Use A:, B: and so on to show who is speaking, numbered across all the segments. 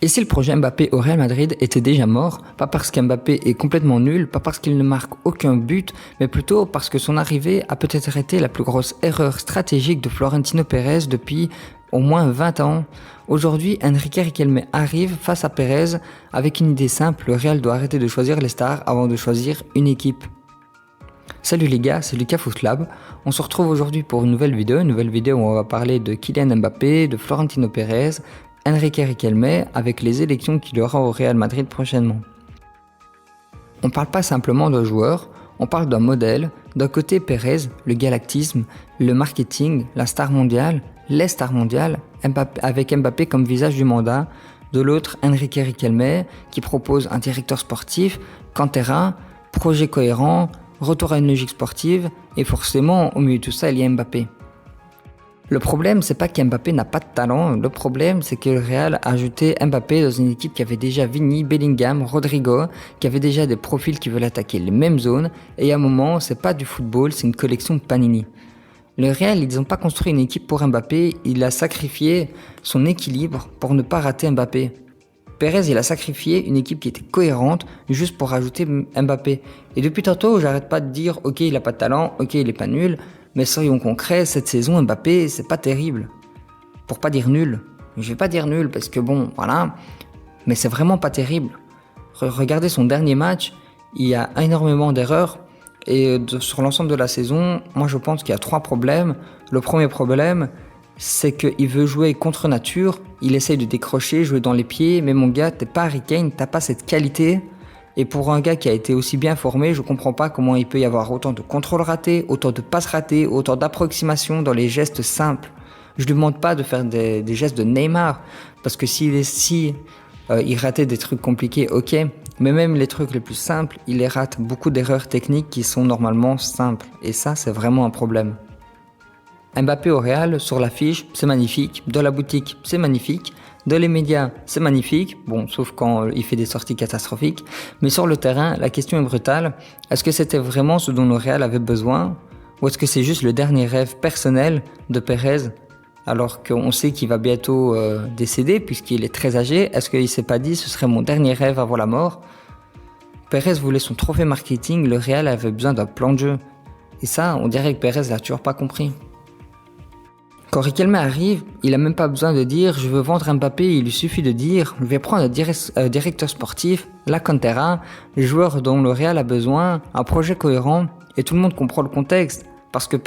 A: Et si le projet Mbappé au Real Madrid était déjà mort, pas parce qu'Mbappé est complètement nul, pas parce qu'il ne marque aucun but, mais plutôt parce que son arrivée a peut-être été la plus grosse erreur stratégique de Florentino Pérez depuis au moins 20 ans. Aujourd'hui, Enrique Riquelme arrive face à Pérez avec une idée simple, le Real doit arrêter de choisir les stars avant de choisir une équipe. Salut les gars, c'est Lucas Footlab. On se retrouve aujourd'hui pour une nouvelle vidéo où on va parler de Kylian Mbappé, de Florentino Pérez, Enrique Riquelme avec les élections qu'il y aura au Real Madrid prochainement. On parle pas simplement de joueurs, on parle d'un modèle. D'un côté Pérez, le galactisme, le marketing, la star mondiale, les stars mondiales, avec Mbappé comme visage du mandat. De l'autre, Enrique Riquelme qui propose un directeur sportif, Cantera, projet cohérent, retour à une logique sportive, et forcément, au milieu de tout ça, il y a Mbappé. Le problème, c'est pas qu'Mbappé n'a pas de talent, le problème, c'est que le Real a ajouté Mbappé dans une équipe qui avait déjà Vini, Bellingham, Rodrigo, qui avait déjà des profils qui veulent attaquer les mêmes zones, et à un moment, c'est pas du football, c'est une collection Panini. Le Real, ils n'ont pas construit une équipe pour Mbappé, il a sacrifié son équilibre pour ne pas rater Mbappé. Pérez, il a sacrifié une équipe qui était cohérente juste pour rajouter Mbappé. Et depuis tantôt, j'arrête pas de dire « Ok, il a pas de talent, ok, il est pas nul », mais soyons concrets, cette saison, Mbappé, c'est pas terrible. Pour pas dire nul. Je vais pas dire nul parce que bon, voilà, mais c'est vraiment pas terrible. Regardez son dernier match, il y a énormément d'erreurs, et sur l'ensemble de la saison, moi je pense qu'il y a 3 problèmes. Le premier problème, c'est qu'il veut jouer contre nature, il essaye de décrocher, jouer dans les pieds, mais mon gars, t'es pas Harry Kane, t'as pas cette qualité. Et pour un gars qui a été aussi bien formé, je comprends pas comment il peut y avoir autant de contrôles ratés, autant de passes ratées, autant d'approximations dans les gestes simples. Je lui demande pas de faire des gestes de Neymar, parce que il ratait des trucs compliqués, ok, mais même les trucs les plus simples, il les rate, beaucoup d'erreurs techniques qui sont normalement simples, et ça c'est vraiment un problème. Mbappé au Real, sur l'affiche, c'est magnifique, dans la boutique, c'est magnifique, dans les médias, c'est magnifique, bon, sauf quand il fait des sorties catastrophiques, mais sur le terrain, la question est brutale, est-ce que c'était vraiment ce dont le Real avait besoin, ou est-ce que c'est juste le dernier rêve personnel de Pérez, alors qu'on sait qu'il va bientôt décéder, puisqu'il est très âgé, est-ce qu'il s'est pas dit, ce serait mon dernier rêve avant la mort? Pérez voulait son trophée marketing, le Real avait besoin d'un plan de jeu, et ça, on dirait que Pérez l'a toujours pas compris. Quand Riquelme arrive, il n'a même pas besoin de dire « je veux vendre Mbappé », il lui suffit de dire « je vais prendre un directeur sportif, la Cantera, les joueurs dont le Real a besoin, un projet cohérent » et tout le monde comprend le contexte parce que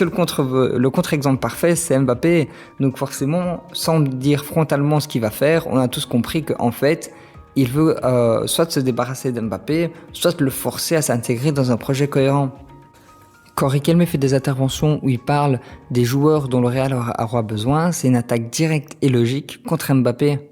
A: le contre-exemple parfait c'est Mbappé, donc forcément sans dire frontalement ce qu'il va faire, on a tous compris qu'en fait il veut soit se débarrasser d'Mbappé, soit le forcer à s'intégrer dans un projet cohérent. Quand Riquelme fait des interventions où il parle des joueurs dont le Real aura besoin, c'est une attaque directe et logique contre Mbappé.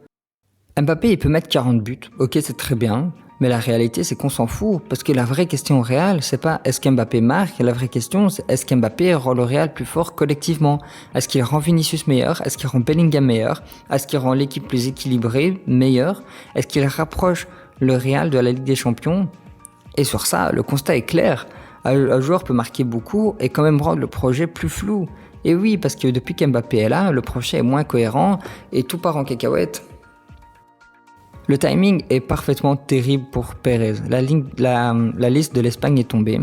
A: Mbappé, il peut mettre 40 buts, ok c'est très bien, mais la réalité c'est qu'on s'en fout, parce que la vraie question au Real, c'est pas est-ce qu'Mbappé marque, la vraie question c'est est-ce qu'Mbappé rend le Real plus fort collectivement, est-ce qu'il rend Vinicius meilleur, est-ce qu'il rend Bellingham meilleur, est-ce qu'il rend l'équipe plus équilibrée, meilleure, est-ce qu'il rapproche le Real de la Ligue des Champions. Et sur ça, le constat est clair. Un joueur peut marquer beaucoup et quand même rendre le projet plus flou. Et oui, parce que depuis qu'Mbappé est là, le projet est moins cohérent et tout part en cacahuète. Le timing est parfaitement terrible pour Pérez. La liste de l'Espagne est tombée.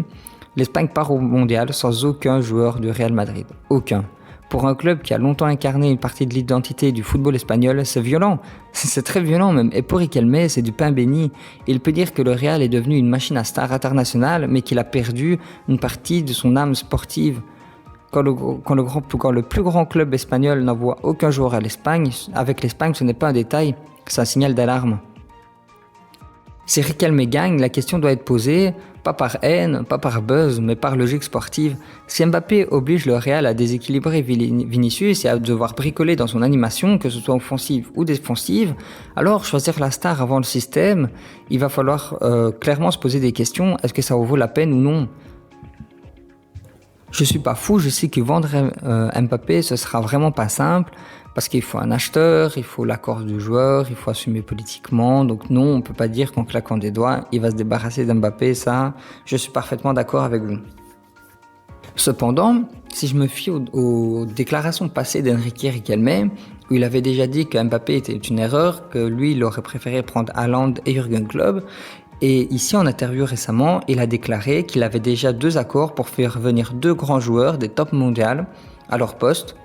A: L'Espagne part au mondial sans aucun joueur du Real Madrid. Aucun. Pour un club qui a longtemps incarné une partie de l'identité du football espagnol, c'est violent. C'est très violent même. Et pour Riquelme, c'est du pain béni. Il peut dire que le Real est devenu une machine à star internationale, mais qu'il a perdu une partie de son âme sportive. Quand le plus grand club espagnol n'envoie aucun joueur avec l'Espagne, ce n'est pas un détail, c'est un signal d'alarme. Si Riquelme gagne, la question doit être posée, pas par haine, pas par buzz, mais par logique sportive. Si Mbappé oblige le Real à déséquilibrer Vinicius et à devoir bricoler dans son animation, que ce soit offensive ou défensive, alors choisir la star avant le système, il va falloir clairement se poser des questions, est-ce que ça vaut la peine ou non? Je suis pas fou, je sais que vendre Mbappé, ce sera vraiment pas simple, parce qu'il faut un acheteur, il faut l'accord du joueur, il faut assumer politiquement, donc non, on peut pas dire qu'en claquant des doigts, il va se débarrasser d'Mbappé, ça, je suis parfaitement d'accord avec vous. Cependant, si je me fie aux déclarations passées d'Enrique Riquelme, où il avait déjà dit que Mbappé était une erreur, que lui, il aurait préféré prendre Haaland et Jürgen Klopp, et ici, en interview récemment, il a déclaré qu'il avait déjà 2 accords pour faire venir 2 grands joueurs des tops mondiales à leur poste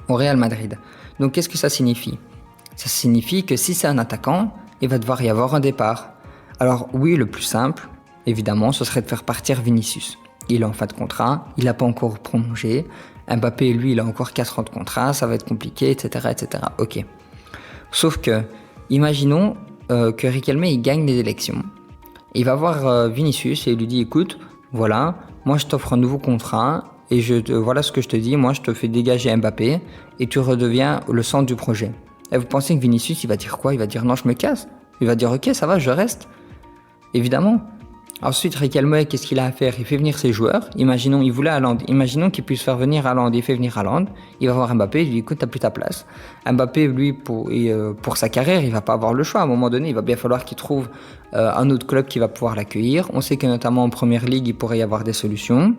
A: au Real Madrid. Donc, qu'est-ce que ça signifie ? Ça signifie que si c'est un attaquant, il va devoir y avoir un départ. Alors oui, le plus simple, évidemment, ce serait de faire partir Vinicius. Il est en fin de contrat, il n'a pas encore prolongé. Mbappé, lui, il a encore 4 ans de contrat, ça va être compliqué, etc., etc. Ok. Sauf que, imaginons que Riquelme il gagne les élections. Il va voir Vinicius et il lui dit écoute, voilà, moi je t'offre un nouveau contrat et voilà ce que je te dis, moi je te fais dégager Mbappé et tu redeviens le centre du projet. Et vous pensez que Vinicius il va dire quoi ? Il va dire non, je me casse. Il va dire ok, ça va, je reste. Évidemment. Ensuite, Riquelme, qu'est-ce qu'il a à faire ? Il fait venir ses joueurs. Imaginons, il voulait Haaland. Imaginons qu'il puisse faire venir Haaland. Il fait venir Haaland. Il va voir Mbappé. Il lui dit, écoute, t'as plus ta place. Mbappé, lui, pour sa carrière, il va pas avoir le choix. À un moment donné, il va bien falloir qu'il trouve un autre club qui va pouvoir l'accueillir. On sait que notamment en Première Ligue, il pourrait y avoir des solutions.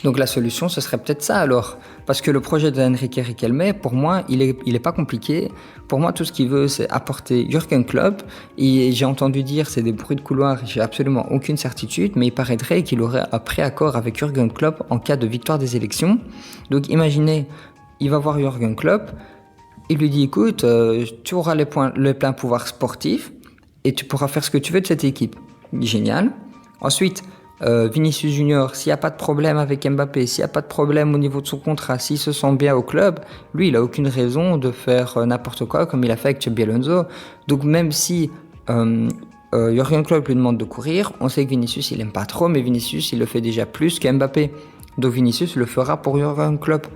A: Donc la solution, ce serait peut-être ça alors. Parce que le projet d'Enrique Riquelme, pour moi, il est pas compliqué. Pour moi, tout ce qu'il veut, c'est apporter Jürgen Klopp. Et j'ai entendu dire, c'est des bruits de couloir, j'ai absolument aucune certitude, mais il paraîtrait qu'il aurait un préaccord avec Jürgen Klopp en cas de victoire des élections. Donc imaginez, il va voir Jürgen Klopp, il lui dit, écoute, tu auras les pleins pouvoirs sportifs et tu pourras faire ce que tu veux de cette équipe. Génial. Ensuite, Vinicius Junior, s'il n'y a pas de problème avec Mbappé, s'il n'y a pas de problème au niveau de son contrat, s'il se sent bien au club, lui, il n'a aucune raison de faire n'importe quoi comme il a fait avec Xabi Alonso. Donc même si Jürgen Klopp lui demande de courir, on sait que Vinicius, il n'aime pas trop, mais Vinicius, il le fait déjà plus qu'Mbappé. Donc Vinicius le fera pour Jürgen Klopp.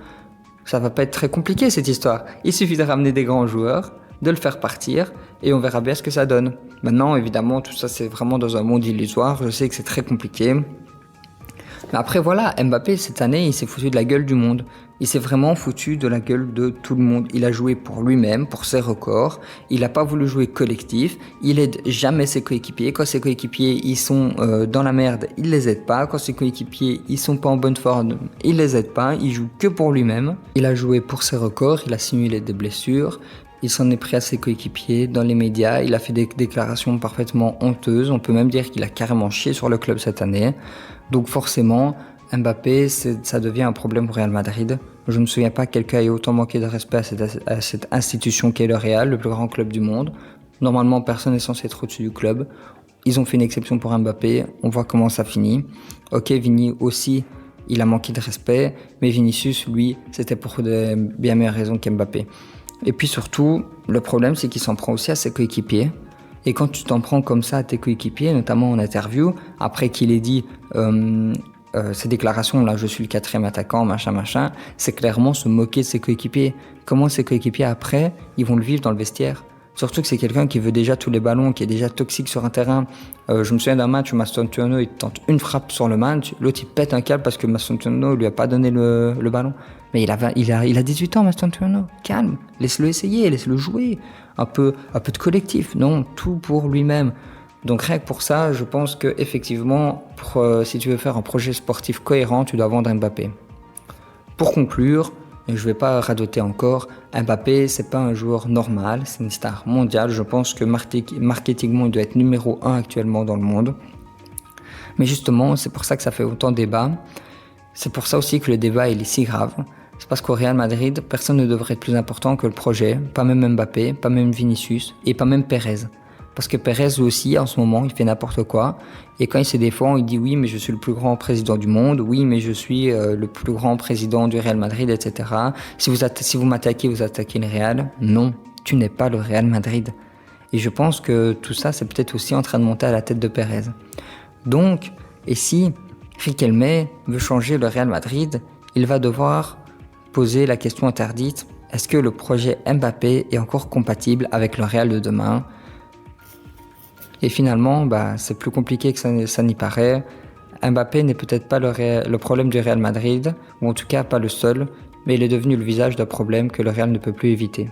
A: Ça va pas être très compliqué cette histoire. Il suffit de ramener des grands joueurs, de le faire partir et on verra bien ce que ça donne. Maintenant, évidemment, tout ça c'est vraiment dans un monde illusoire. Je sais que c'est très compliqué. Mais après voilà, Mbappé cette année, il s'est foutu de la gueule du monde. Il s'est vraiment foutu de la gueule de tout le monde. Il a joué pour lui-même, pour ses records. Il n'a pas voulu jouer collectif. Il aide jamais ses coéquipiers. Quand ses coéquipiers ils sont dans la merde, il les aide pas. Quand ses coéquipiers ils sont pas en bonne forme, il les aide pas. Il joue que pour lui-même. Il a joué pour ses records. Il a simulé des blessures. Il s'en est pris à ses coéquipiers dans les médias. Il a fait des déclarations parfaitement honteuses. On peut même dire qu'il a carrément chié sur le club cette année. Donc forcément, Mbappé, ça devient un problème au Real Madrid. Je ne me souviens pas que quelqu'un ait autant manqué de respect à cette institution qu'est le Real, le plus grand club du monde. Normalement, personne n'est censé être au-dessus du club. Ils ont fait une exception pour Mbappé. On voit comment ça finit. Ok, Vini aussi, il a manqué de respect. Mais Vinicius, lui, c'était pour de bien meilleures raisons qu'Mbappé. Et puis surtout, le problème, c'est qu'il s'en prend aussi à ses coéquipiers. Et quand tu t'en prends comme ça à tes coéquipiers, notamment en interview, après qu'il ait dit ces déclarations, là, je suis le 4e attaquant, machin, c'est clairement se moquer de ses coéquipiers. Comment ses coéquipiers, après, ils vont le vivre dans le vestiaire ? Surtout que c'est quelqu'un qui veut déjà tous les ballons, qui est déjà toxique sur un terrain. Je me souviens d'un match où Mastantuono, il tente une frappe sur le match, l'autre il pète un câble parce que Mastantuono lui a pas donné le ballon. Mais il a 18 ans, Mastantuono. Calme, laisse-le essayer, laisse-le jouer. Un peu de collectif, non, tout pour lui-même. Donc rien que pour ça, je pense que effectivement, si tu veux faire un projet sportif cohérent, tu dois vendre Mbappé. Pour conclure, et je vais pas radoter encore, Mbappé, c'est pas un joueur normal, c'est une star mondiale. Je pense que marketingement, il doit être numéro 1 actuellement dans le monde. Mais justement, c'est pour ça que ça fait autant de débat. C'est pour ça aussi que le débat il est si grave. C'est parce qu'au Real Madrid, personne ne devrait être plus important que le projet, pas même Mbappé, pas même Vinicius et pas même Pérez. Parce que Pérez aussi, en ce moment, il fait n'importe quoi. Et quand il se défend, il dit oui, mais je suis le plus grand président du monde. Oui, mais je suis le plus grand président du Real Madrid, etc. Si vous m'attaquez, vous attaquez le Real. Non, tu n'es pas le Real Madrid. Et je pense que tout ça, c'est peut-être aussi en train de monter à la tête de Pérez. Donc, et si Riquelme veut changer le Real Madrid, il va devoir poser la question interdite. Est-ce que le projet Mbappé est encore compatible avec le Real de demain ? Et finalement, c'est plus compliqué que ça n'y paraît. Mbappé n'est peut-être pas le problème du Real Madrid, ou en tout cas pas le seul, mais il est devenu le visage d'un problème que le Real ne peut plus éviter.